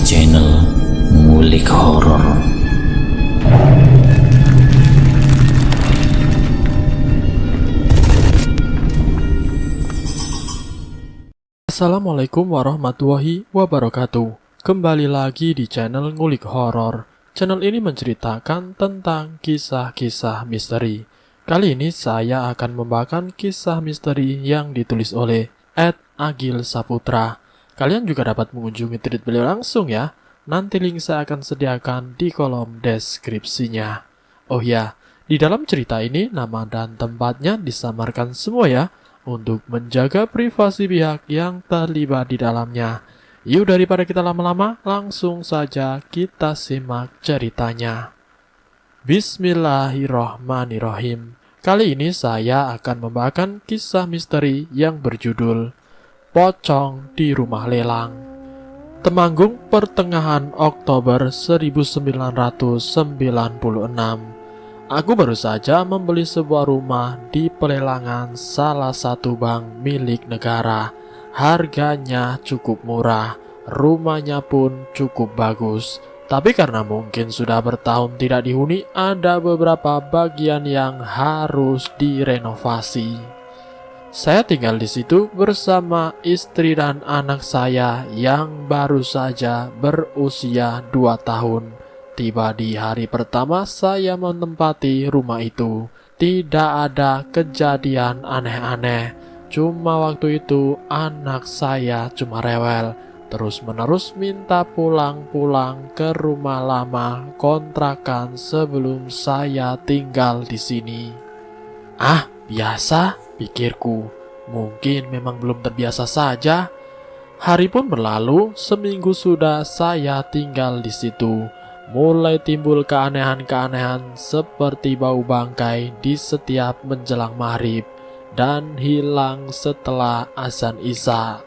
channel Ngulik Horor. Assalamualaikum warahmatullahi wabarakatuh. Kembali lagi di channel Ngulik Horor. Channel ini menceritakan tentang kisah-kisah misteri. Kali ini saya akan membawakan kisah misteri yang ditulis oleh Agil Saputra. Kalian juga dapat mengunjungi tweet beliau langsung ya. Nanti link saya akan sediakan di kolom deskripsinya. Oh ya, di dalam cerita ini nama dan tempatnya disamarkan semua ya, untuk menjaga privasi pihak yang terlibat di dalamnya. Yuk daripada kita lama-lama, langsung saja kita simak ceritanya. Bismillahirrohmanirrohim. Kali ini saya akan membawakan kisah misteri yang berjudul Pocong di Rumah Lelang. Temanggung pertengahan Oktober 1996. Aku baru saja membeli sebuah rumah di pelelangan salah satu bank milik negara. Harganya cukup murah, rumahnya pun cukup bagus. Tapi karena mungkin sudah bertahun tidak dihuni, ada beberapa bagian yang harus direnovasi. Saya tinggal di situ bersama istri dan anak saya yang baru saja berusia 2 tahun. Tiba di hari pertama saya menempati rumah itu, tidak ada kejadian aneh-aneh. Cuma waktu itu anak saya cuma rewel, terus-menerus minta pulang-pulang ke rumah lama kontrakan sebelum saya tinggal di sini. Ah, biasa, pikirku. Mungkin memang belum terbiasa saja. Hari pun berlalu, seminggu sudah saya tinggal di situ. Mulai timbul keanehan-keanehan seperti bau bangkai di setiap menjelang maghrib dan hilang setelah azan isya.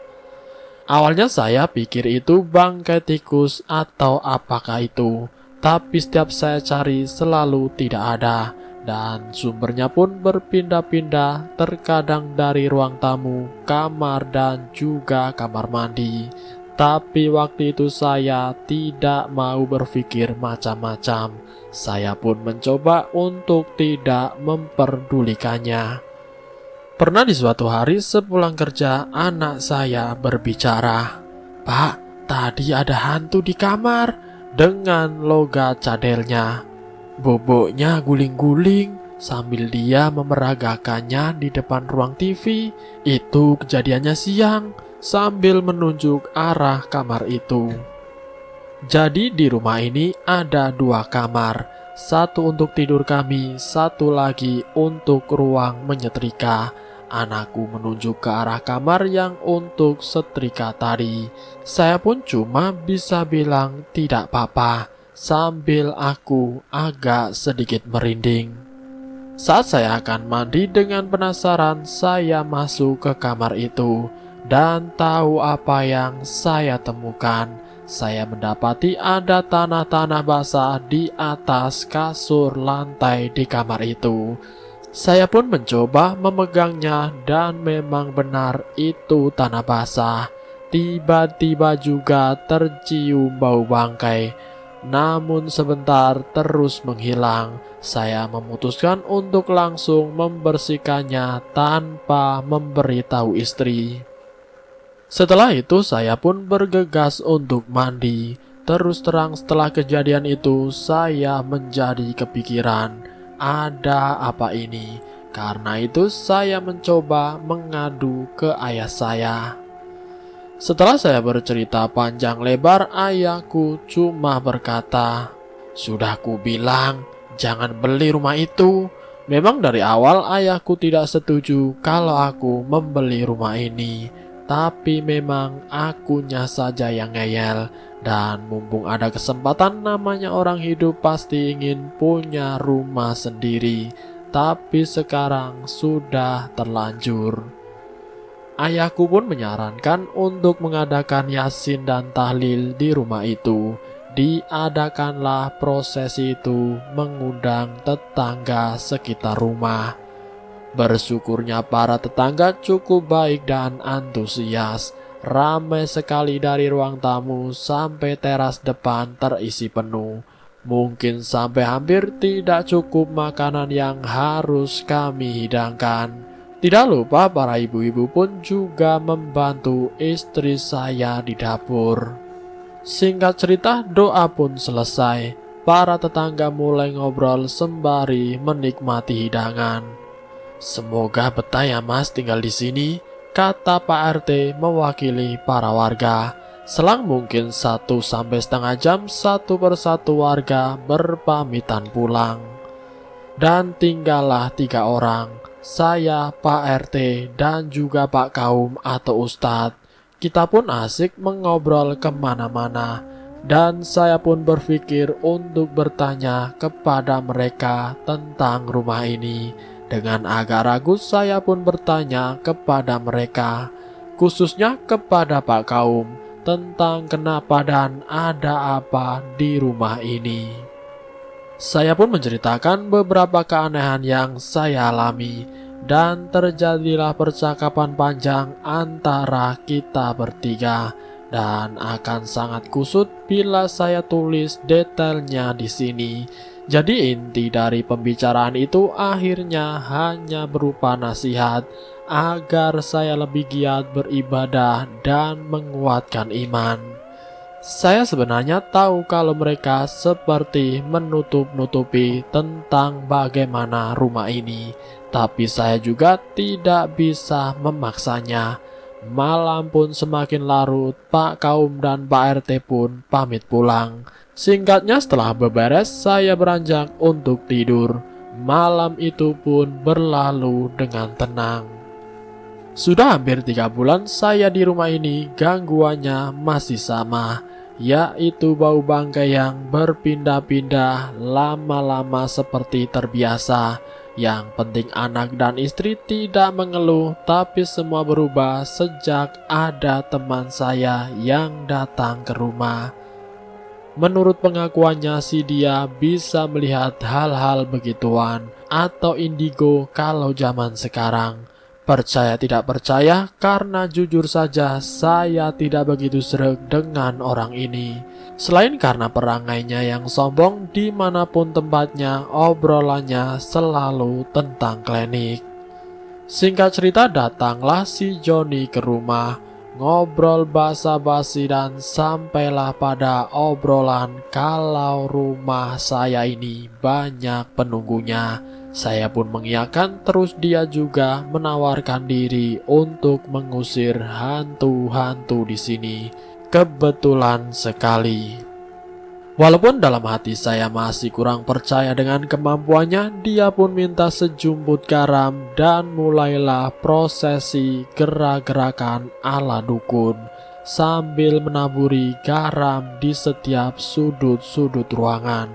Awalnya saya pikir itu bangkai tikus atau apakah itu, tapi setiap saya cari selalu tidak ada. Dan sumbernya pun berpindah-pindah, terkadang dari ruang tamu, kamar, dan juga kamar mandi. Tapi waktu itu saya tidak mau berpikir macam-macam. Saya pun mencoba untuk tidak memperdulikannya. Pernah di suatu hari sepulang kerja, anak saya berbicara, "Pak, tadi ada hantu di kamar," dengan logat cadelnya. Boboknya guling-guling sambil dia memeragakannya di depan ruang TV. Itu kejadiannya siang, sambil menunjuk arah kamar itu. Jadi di rumah ini ada 2 kamar, satu untuk tidur kami, satu lagi untuk ruang menyetrika. Anakku menunjuk ke arah kamar yang untuk setrika tadi. Saya pun cuma bisa bilang tidak apa-apa, sambil aku agak sedikit merinding. Saat saya akan mandi, dengan penasaran saya masuk ke kamar itu dan tahu apa yang saya temukan. Saya mendapati ada tanah-tanah basah di atas kasur lantai di kamar itu. Saya pun mencoba memegangnya dan memang benar itu tanah basah. Tiba-tiba juga tercium bau bangkai. Namun sebentar terus menghilang. Saya memutuskan untuk langsung membersihkannya tanpa memberitahu istri. Setelah itu saya pun bergegas untuk mandi. Terus terang setelah kejadian itu saya menjadi kepikiran, ada apa ini? Karena itu saya mencoba mengadu ke ayah saya. Setelah saya bercerita panjang lebar, ayahku cuma berkata, "Sudah ku bilang, jangan beli rumah itu." Memang dari awal ayahku tidak setuju kalau aku membeli rumah ini. Tapi memang akunya saja yang ngeyel. Dan mumpung ada kesempatan, namanya orang hidup pasti ingin punya rumah sendiri. Tapi sekarang sudah terlanjur. Ayahku pun menyarankan untuk mengadakan yasin dan tahlil di rumah itu. Diadakanlah prosesi itu, mengundang tetangga sekitar rumah. Bersyukurnya para tetangga cukup baik dan antusias. Ramai sekali dari ruang tamu sampai teras depan terisi penuh. Mungkin sampai hampir tidak cukup makanan yang harus kami hidangkan. Tidak lupa para ibu-ibu pun juga membantu istri saya di dapur. Singkat cerita, doa pun selesai. Para tetangga mulai ngobrol sembari menikmati hidangan. "Semoga betah ya Mas tinggal di sini," kata Pak RT mewakili para warga. Selang mungkin 1–1,5 jam, satu persatu warga berpamitan pulang. Dan tinggallah 3 orang, saya, Pak RT, dan juga Pak Kaum atau Ustadz. Kita pun asik mengobrol kemana-mana. Dan saya pun berpikir untuk bertanya kepada mereka tentang rumah ini. Dengan agak ragu saya pun bertanya kepada mereka, khususnya kepada Pak Kaum, tentang kenapa dan ada apa di rumah ini. Saya pun menceritakan beberapa keanehan yang saya alami, dan terjadilah percakapan panjang antara kita bertiga, dan akan sangat kusut bila saya tulis detailnya di sini. Jadi inti dari pembicaraan itu akhirnya hanya berupa nasihat agar saya lebih giat beribadah dan menguatkan iman. Saya sebenarnya tahu kalau mereka seperti menutup-nutupi tentang bagaimana rumah ini, tapi saya juga tidak bisa memaksanya. Malam pun semakin larut, Pak Kaum dan Pak RT pun pamit pulang. Singkatnya, setelah beberes, saya beranjak untuk tidur. Malam itu pun berlalu dengan tenang. Sudah hampir 3 bulan saya di rumah ini, gangguannya masih sama, yaitu bau bangkai yang berpindah-pindah, lama-lama seperti terbiasa. Yang penting anak dan istri tidak mengeluh, tapi semua berubah sejak ada teman saya yang datang ke rumah. Menurut pengakuannya si dia bisa melihat hal-hal begituan atau indigo kalau zaman sekarang. Percaya tidak percaya, karena jujur saja saya tidak begitu sreg dengan orang ini. Selain karena perangainya yang sombong, dimanapun tempatnya obrolannya selalu tentang klinik. Singkat cerita, datanglah si Joni ke rumah. Ngobrol basa-basi dan sampailah pada obrolan kalau rumah saya ini banyak penunggunya. Saya pun mengiyakan, terus dia juga menawarkan diri untuk mengusir hantu-hantu di sini. Kebetulan sekali. Walaupun dalam hati saya masih kurang percaya dengan kemampuannya, dia pun minta sejumput garam dan mulailah prosesi gerak-gerakan ala dukun sambil menaburi garam di setiap sudut-sudut ruangan.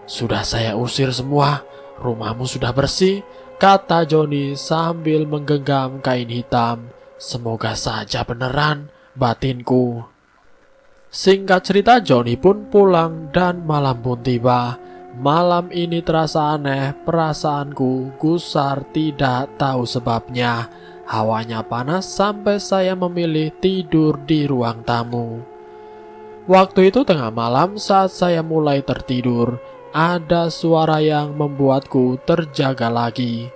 "Sudah saya usir semua, rumahmu sudah bersih," kata Joni sambil menggenggam kain hitam. "Semoga saja beneran, batinku." Singkat cerita, Joni pun pulang dan malam pun tiba. Malam ini terasa aneh, perasaanku gusar tidak tahu sebabnya. Hawanya panas sampai saya memilih tidur di ruang tamu. Waktu itu tengah malam saat saya mulai tertidur, ada suara yang membuatku terjaga lagi.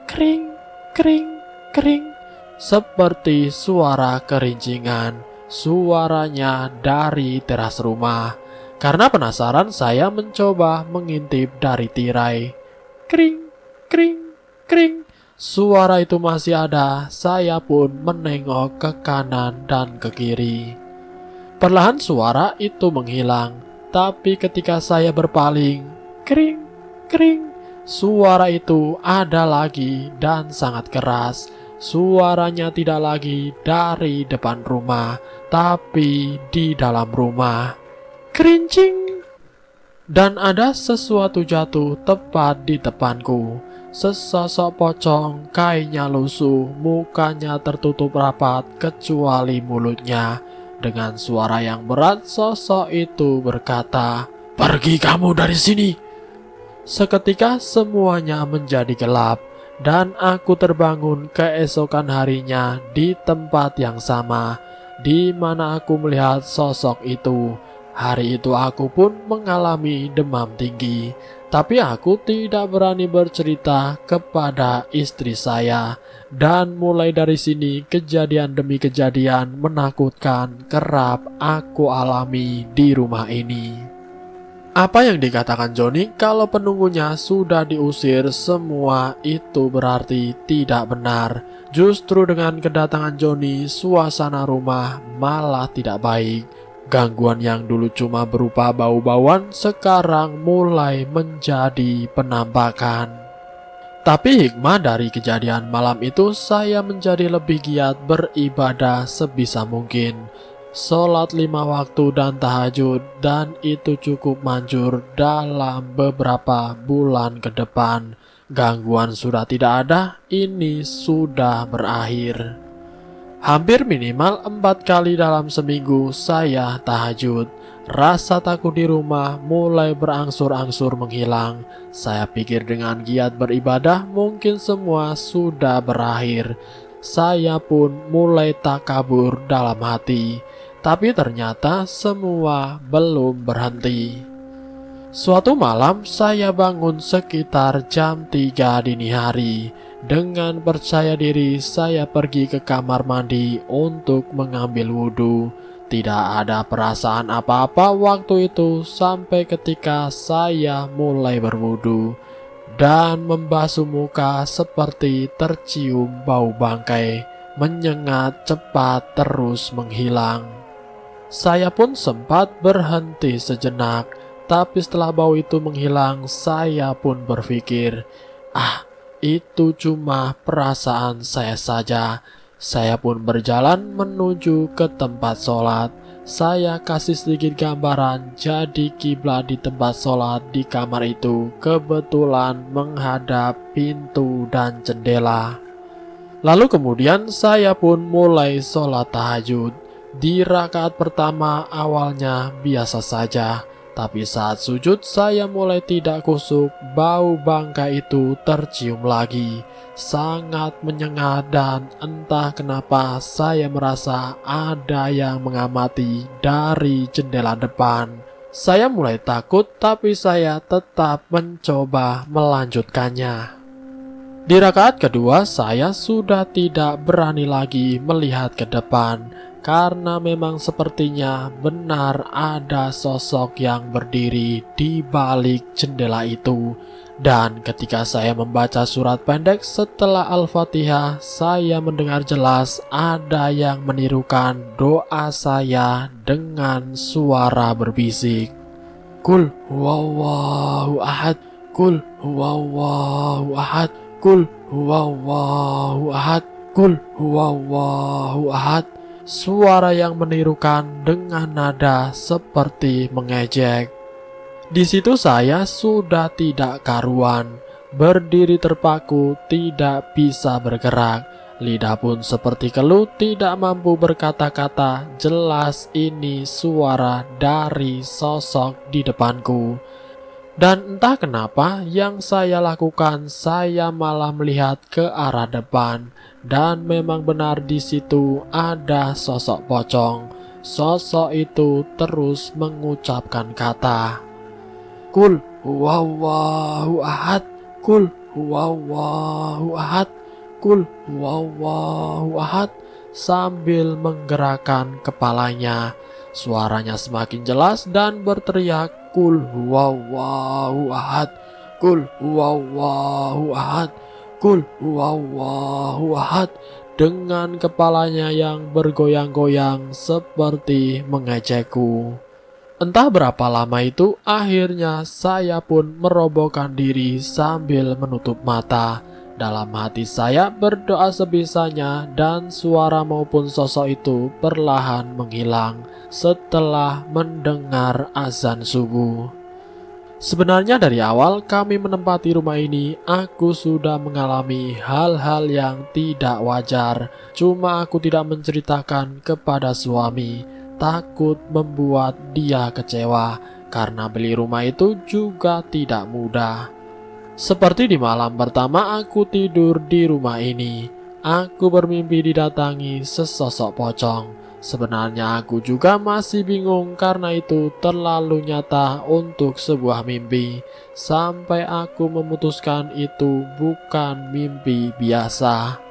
Kring, kring, kring, seperti suara kerincingan. Suaranya dari teras rumah. Karena penasaran, saya mencoba mengintip dari tirai. Kring, kring, kring. Suara itu masih ada. Saya pun menengok ke kanan dan ke kiri. Perlahan suara itu menghilang. Tapi ketika saya berpaling, kring, kring, suara itu ada lagi dan sangat keras. Suaranya tidak lagi dari depan rumah, tapi di dalam rumah. Kerincing! Dan ada sesuatu jatuh tepat di depanku. Sesosok pocong, kainnya lusuh, mukanya tertutup rapat kecuali mulutnya. Dengan suara yang berat, sosok itu berkata, "Pergi kamu dari sini!" Seketika semuanya menjadi gelap. Dan aku terbangun keesokan harinya di tempat yang sama. di mana aku melihat sosok itu. Hari itu aku pun mengalami demam tinggi, tapi aku tidak berani bercerita kepada istri saya. Dan mulai dari sini kejadian demi kejadian menakutkan kerap aku alami di rumah ini. Apa yang dikatakan Joni kalau penunggunya sudah diusir semua itu berarti tidak benar. Justru dengan kedatangan Joni, suasana rumah malah tidak baik. Gangguan yang dulu cuma berupa bau-bauan sekarang mulai menjadi penampakan. Tapi hikmah dari kejadian malam itu saya menjadi lebih giat beribadah sebisa mungkin. Sholat 5 waktu dan tahajud, dan itu cukup manjur dalam beberapa bulan ke depan. Gangguan sudah tidak ada, ini sudah berakhir. Hampir minimal 4 kali dalam seminggu saya tahajud. Rasa takut di rumah mulai berangsur-angsur menghilang. Saya pikir dengan giat beribadah mungkin semua sudah berakhir. Saya pun mulai takabur dalam hati. Tapi ternyata semua belum berhenti. Suatu malam saya bangun sekitar jam 3 dini hari. Dengan percaya diri saya pergi ke kamar mandi untuk mengambil wudhu. Tidak ada perasaan apa-apa waktu itu sampai ketika saya mulai berwudhu dan membasuh muka seperti tercium bau bangkai menyengat cepat terus menghilang. Saya pun sempat berhenti sejenak, tapi setelah bau itu menghilang, saya pun berpikir, itu cuma perasaan saya saja. Saya pun berjalan menuju ke tempat sholat. Saya kasih sedikit gambaran, jadi kiblat di tempat sholat di kamar itu kebetulan menghadap pintu dan jendela. Lalu kemudian saya pun mulai sholat tahajud. Di rakaat pertama awalnya biasa saja, tapi saat sujud saya mulai tidak kusuk. Bau bangkai itu tercium lagi, sangat menyengat, dan entah kenapa saya merasa ada yang mengamati dari jendela depan. Saya mulai takut, tapi saya tetap mencoba melanjutkannya. Di rakaat kedua saya sudah tidak berani lagi melihat ke depan, karena memang sepertinya benar ada sosok yang berdiri di balik jendela itu. Dan ketika saya membaca surat pendek setelah Al-Fatihah, saya mendengar jelas ada yang menirukan doa saya dengan suara berbisik. Qul huwallahu ahad, Qul huwallahu ahad, Qul huwallahu ahad, Qul huwallahu ahad. Suara yang menirukan dengan nada seperti mengejek. Di situ saya sudah tidak karuan, berdiri terpaku, tidak bisa bergerak. Lidah pun seperti kelut, tidak mampu berkata-kata. Jelas ini suara dari sosok di depanku. Dan entah kenapa yang saya lakukan, saya malah melihat ke arah depan. Dan memang benar di situ ada sosok pocong. Sosok itu terus mengucapkan kata, Qul huwallahu ahad, Qul huwallahu ahad, Qul huwallahu ahad, sambil menggerakkan kepalanya. Suaranya semakin jelas dan berteriak, Qul huwallahu ahad, Qul huwallahu ahad, Qul huwallahu ahad, dengan kepalanya yang bergoyang-goyang seperti mengejekku. Entah berapa lama itu, akhirnya saya pun merobohkan diri sambil menutup mata. Dalam hati saya berdoa sebisanya, dan suara maupun sosok itu perlahan menghilang setelah mendengar azan subuh. Sebenarnya dari awal kami menempati rumah ini, aku sudah mengalami hal-hal yang tidak wajar. Cuma aku tidak menceritakan kepada suami, takut membuat dia kecewa, karena beli rumah itu juga tidak mudah. Seperti di malam pertama aku tidur di rumah ini, aku bermimpi didatangi sesosok pocong. Sebenarnya aku juga masih bingung karena itu terlalu nyata untuk sebuah mimpi. Sampai aku memutuskan itu bukan mimpi biasa.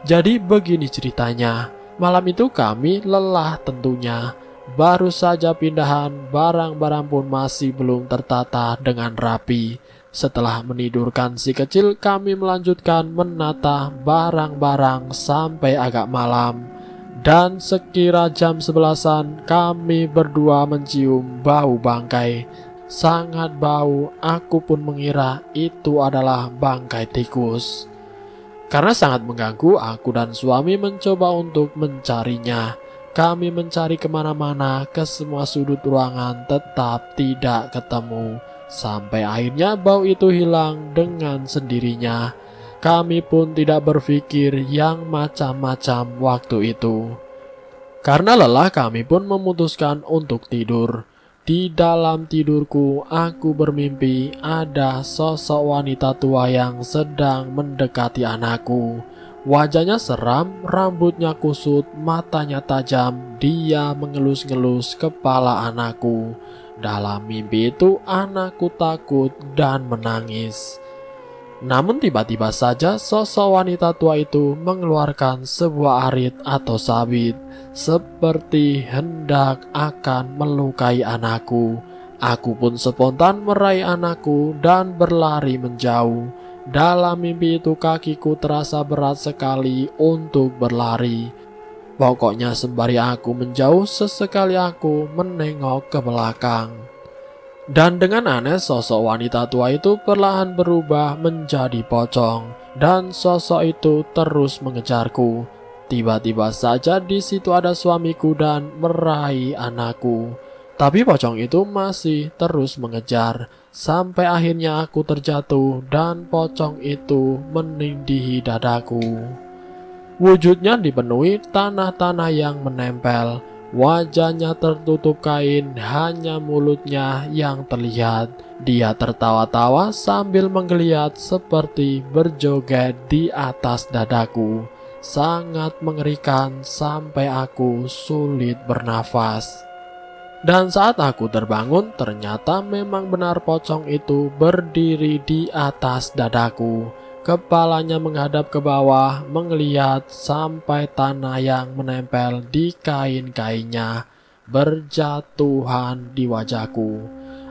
Jadi begini ceritanya. Malam itu kami lelah tentunya. Baru saja pindahan, barang-barang pun masih belum tertata dengan rapi. Setelah menidurkan si kecil, kami melanjutkan menata barang-barang sampai agak malam. Dan sekira jam 11-an, kami berdua mencium bau bangkai. Sangat bau, aku pun mengira itu adalah bangkai tikus. Karena sangat mengganggu, aku dan suami mencoba untuk mencarinya. Kami mencari kemana-mana, ke semua sudut ruangan, tetap tidak ketemu. Sampai akhirnya bau itu hilang dengan sendirinya. Kami pun tidak berpikir yang macam-macam waktu itu. Karena lelah, kami pun memutuskan untuk tidur. Di dalam tidurku, aku bermimpi ada sosok wanita tua yang sedang mendekati anakku. Wajahnya seram, rambutnya kusut, matanya tajam. Dia mengelus-ngelus kepala anakku. Dalam mimpi itu, anakku takut dan menangis. Namun tiba-tiba saja sosok wanita tua itu mengeluarkan sebuah arit atau sabit, seperti hendak akan melukai anakku. Aku pun spontan meraih anakku dan berlari menjauh. Dalam mimpi itu kakiku terasa berat sekali untuk berlari. Pokoknya sembari aku menjauh, sesekali aku menengok ke belakang. Dan dengan aneh, sosok wanita tua itu perlahan berubah menjadi pocong, dan sosok itu terus mengejarku. Tiba-tiba saja di situ ada suamiku dan meraih anakku. Tapi pocong itu masih terus mengejar, sampai akhirnya aku terjatuh dan pocong itu menindihi dadaku. Wujudnya dipenuhi tanah-tanah yang menempel. Wajahnya tertutup kain, hanya mulutnya yang terlihat. Dia tertawa-tawa sambil menggeliat seperti berjoget di atas dadaku. Sangat mengerikan sampai aku sulit bernafas. Dan saat aku terbangun, ternyata memang benar pocong itu berdiri di atas dadaku. Kepalanya menghadap ke bawah, mengeliat sampai tanah yang menempel di kain-kainnya berjatuhan di wajahku.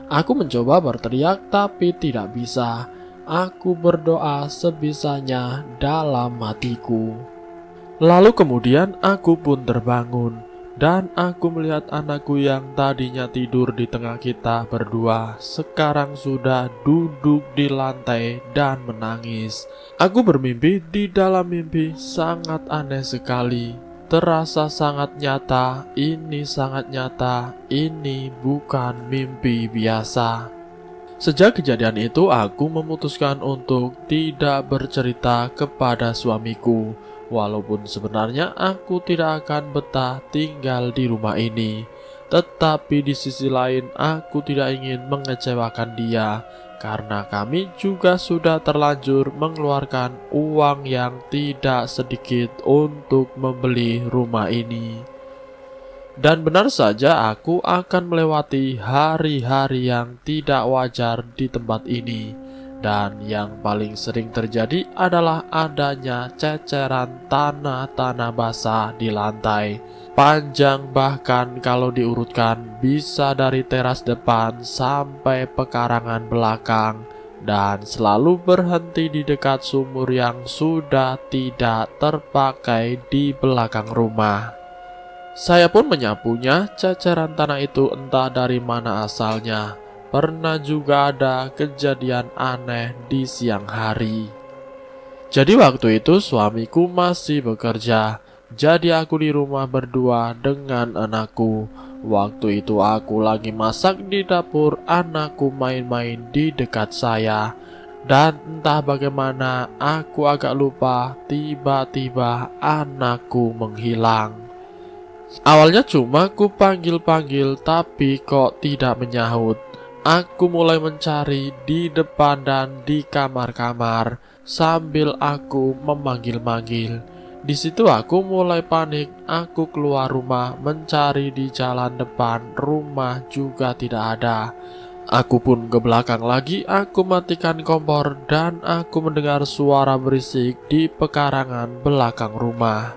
Aku mencoba berteriak tapi tidak bisa. Aku berdoa sebisanya dalam hatiku. Lalu kemudian aku pun terbangun. Dan aku melihat anakku yang tadinya tidur di tengah kita berdua, sekarang sudah duduk di lantai dan menangis. Aku bermimpi, di dalam mimpi sangat aneh sekali. Terasa sangat nyata, ini sangat nyata, ini bukan mimpi biasa. Sejak kejadian itu, aku memutuskan untuk tidak bercerita kepada suamiku. Walaupun sebenarnya aku tidak akan betah tinggal di rumah ini, tetapi di sisi lain aku tidak ingin mengecewakan dia, karena kami juga sudah terlanjur mengeluarkan uang yang tidak sedikit untuk membeli rumah ini. Dan benar saja aku akan melewati hari-hari yang tidak wajar di tempat ini. Dan yang paling sering terjadi adalah adanya ceceran tanah-tanah basah di lantai. Panjang bahkan kalau diurutkan bisa dari teras depan sampai pekarangan belakang. Dan selalu berhenti di dekat sumur yang sudah tidak terpakai di belakang rumah. Saya pun menyapunya, ceceran tanah itu entah dari mana asalnya. Pernah juga ada kejadian aneh di siang hari. Jadi waktu itu suamiku masih bekerja. Jadi aku di rumah berdua dengan anakku. Waktu itu aku lagi masak di dapur, anakku main-main di dekat saya. Dan entah bagaimana aku agak lupa, tiba-tiba anakku menghilang. Awalnya cuma ku panggil-panggil tapi kok tidak menyahut. Aku mulai mencari di depan dan di kamar-kamar sambil aku memanggil-manggil. Di situ aku mulai panik. Aku keluar rumah mencari di jalan depan, rumah juga tidak ada. Aku pun ke belakang lagi, aku matikan kompor dan aku mendengar suara berisik di pekarangan belakang rumah.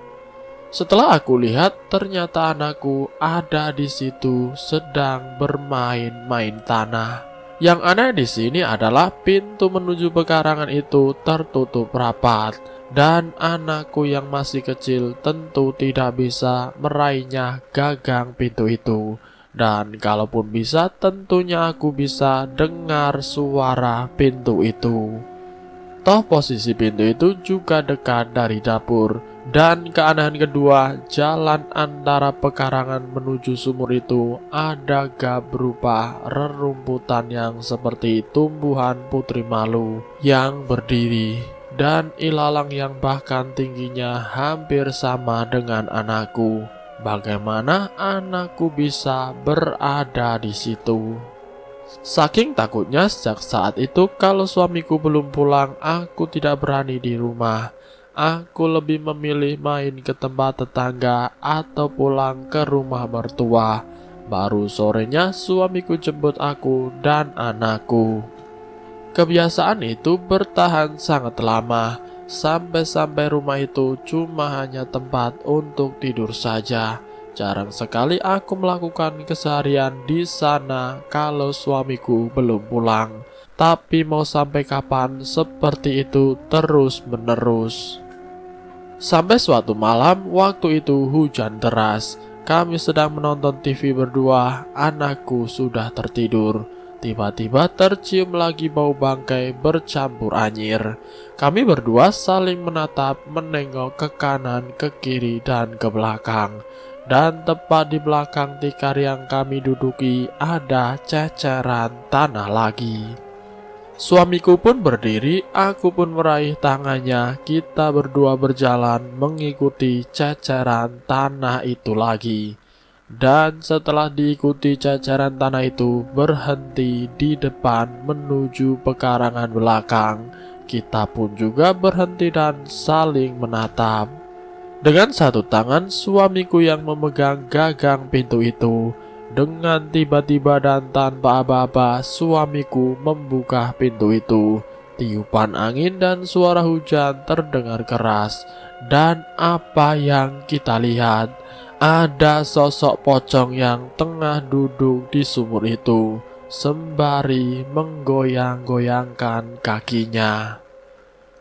Setelah aku lihat, ternyata anakku ada di situ sedang bermain-main tanah. Yang aneh di sini adalah pintu menuju pekarangan itu tertutup rapat dan anakku yang masih kecil tentu tidak bisa meraihnya gagang pintu itu. Dan kalaupun bisa, tentunya aku bisa dengar suara pintu itu. Toh posisi pintu itu juga dekat dari dapur. Dan keanehan kedua, jalan antara pekarangan menuju sumur itu ada gap berupa rerumputan yang seperti tumbuhan putri malu yang berdiri, dan ilalang yang bahkan tingginya hampir sama dengan anakku. Bagaimana anakku bisa berada di situ? Saking takutnya sejak saat itu kalau suamiku belum pulang, aku tidak berani di rumah. Aku lebih memilih main ke tempat tetangga atau pulang ke rumah mertua. Baru sorenya suamiku jemput aku dan anakku. Kebiasaan itu bertahan sangat lama, sampai-sampai rumah itu cuma hanya tempat untuk tidur saja. Jarang sekali aku melakukan keseharian di sana kalau suamiku belum pulang. Tapi mau sampai kapan seperti itu terus-menerus? Sampai suatu malam, waktu itu hujan deras. Kami sedang menonton TV berdua, anakku sudah tertidur. Tiba-tiba tercium lagi bau bangkai bercampur anyir. Kami berdua saling menatap, menengok ke kanan, ke kiri, dan ke belakang. Dan tepat di belakang tikar yang kami duduki ada ceceran tanah lagi. Suamiku pun berdiri, aku pun meraih tangannya. Kita berdua berjalan mengikuti ceceran tanah itu lagi. Dan setelah diikuti ceceran tanah itu berhenti di depan menuju pekarangan belakang. Kita pun juga berhenti dan saling menatap. Dengan satu tangan suamiku yang memegang gagang pintu itu. Dengan tiba-tiba dan tanpa aba-aba, suamiku membuka pintu itu. Tiupan angin dan suara hujan terdengar keras. Dan apa yang kita lihat? Ada sosok pocong yang tengah duduk di sumur itu, sembari menggoyang-goyangkan kakinya.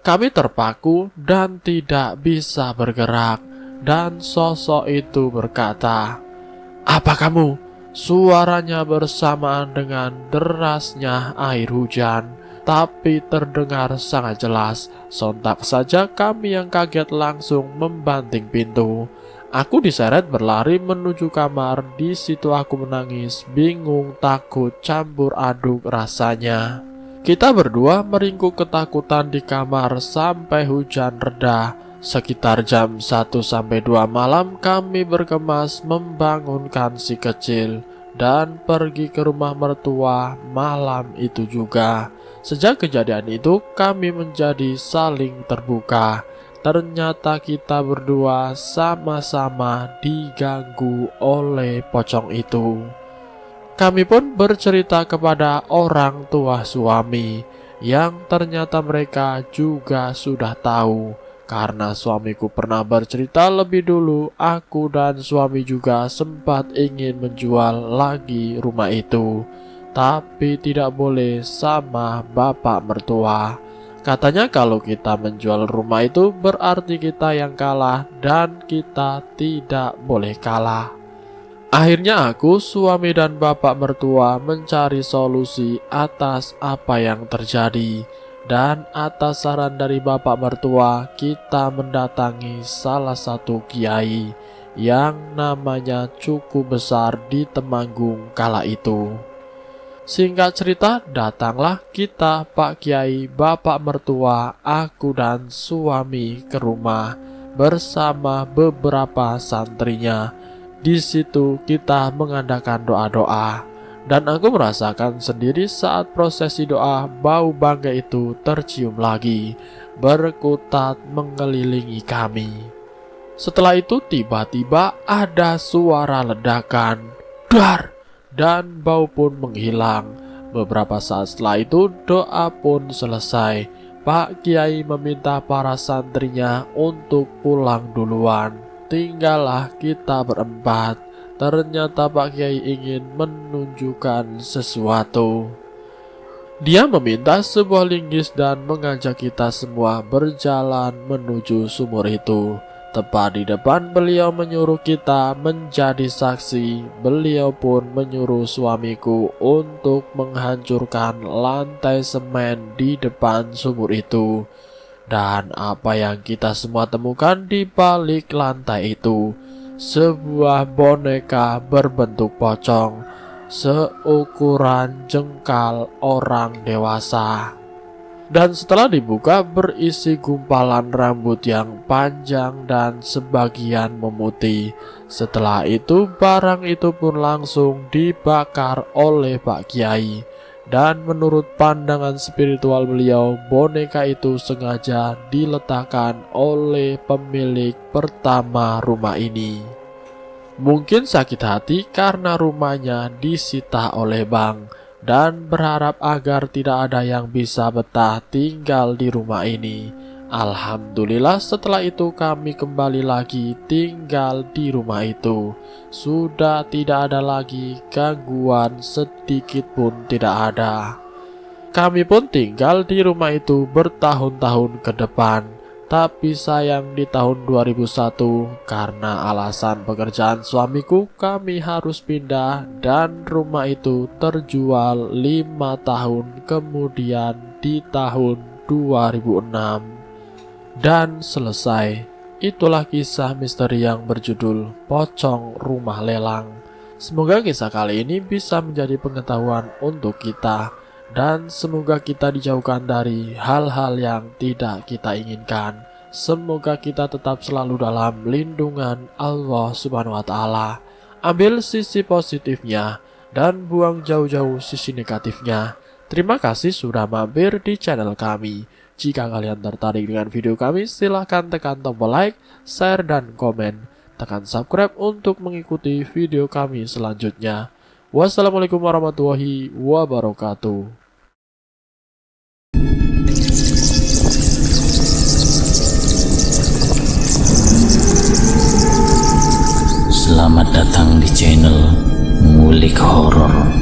Kami terpaku dan tidak bisa bergerak. Dan sosok itu berkata, "Apa kamu?" Suaranya bersamaan dengan derasnya air hujan, tapi terdengar sangat jelas. Sontak saja kami yang kaget langsung membanting pintu. Aku diseret berlari menuju kamar. Di situ aku menangis, bingung, takut, campur aduk rasanya. Kita berdua meringkuk ketakutan di kamar sampai hujan reda. Sekitar jam 1-2 malam kami berkemas membangunkan si kecil dan pergi ke rumah mertua malam itu juga. Sejak kejadian itu kami menjadi saling terbuka. Ternyata kita berdua sama-sama diganggu oleh pocong itu. Kami pun bercerita kepada orang tua suami, yang ternyata mereka juga sudah tahu. Karena suamiku pernah bercerita lebih dulu, aku dan suami juga sempat ingin menjual lagi rumah itu. Tapi tidak boleh sama bapak mertua. Katanya kalau kita menjual rumah itu berarti kita yang kalah dan kita tidak boleh kalah. Akhirnya aku, suami dan bapak mertua mencari solusi atas apa yang terjadi. Dan atas saran dari bapak mertua, kita mendatangi salah satu kiai yang namanya cukup besar di Temanggung kala itu. Singkat cerita, datanglah kita, Pak Kiai, bapak mertua, aku dan suami ke rumah bersama beberapa santrinya. Di situ kita mengadakan doa-doa. Dan aku merasakan sendiri saat prosesi doa, bau bangkai itu tercium lagi, berkutat mengelilingi kami. Setelah itu tiba-tiba ada suara ledakan, dar, dan bau pun menghilang. Beberapa saat setelah itu doa pun selesai. Pak Kiai meminta para santrinya untuk pulang duluan. Tinggallah kita berempat. Ternyata Pak Kiai ingin menunjukkan sesuatu. Dia meminta sebuah linggis dan mengajak kita semua berjalan menuju sumur itu. Tepat di depan beliau menyuruh kita menjadi saksi. Beliau pun menyuruh suamiku untuk menghancurkan lantai semen di depan sumur itu. Dan apa yang kita semua temukan di balik lantai itu? Sebuah boneka berbentuk pocong, seukuran jengkal orang dewasa. Dan setelah dibuka berisi gumpalan rambut yang panjang dan sebagian memutih. Setelah itu barang itu pun langsung dibakar oleh Pak Kiai. Dan menurut pandangan spiritual beliau, boneka itu sengaja diletakkan oleh pemilik pertama rumah ini. Mungkin sakit hati karena rumahnya disita oleh bank dan berharap agar tidak ada yang bisa betah tinggal di rumah ini. Alhamdulillah setelah itu kami kembali lagi tinggal di rumah itu. Sudah tidak ada lagi gangguan, sedikit pun tidak ada. Kami pun tinggal di rumah itu bertahun-tahun ke depan. Tapi sayang di tahun 2001 karena alasan pekerjaan suamiku kami harus pindah dan rumah itu terjual 5 tahun kemudian di tahun 2006 dan selesai. Itulah kisah misteri yang berjudul Pocong Rumah Lelang. Semoga kisah kali ini bisa menjadi pengetahuan untuk kita. Dan semoga kita dijauhkan dari hal-hal yang tidak kita inginkan. Semoga kita tetap selalu dalam lindungan Allah Subhanahu wa Ta'ala. Ambil sisi positifnya dan buang jauh-jauh sisi negatifnya. Terima kasih sudah mampir di channel kami. Jika kalian tertarik dengan video kami, silahkan tekan tombol like, share, dan komen. Tekan subscribe untuk mengikuti video kami selanjutnya. Wassalamualaikum warahmatullahi wabarakatuh. Selamat datang di channel Ngulik Horor.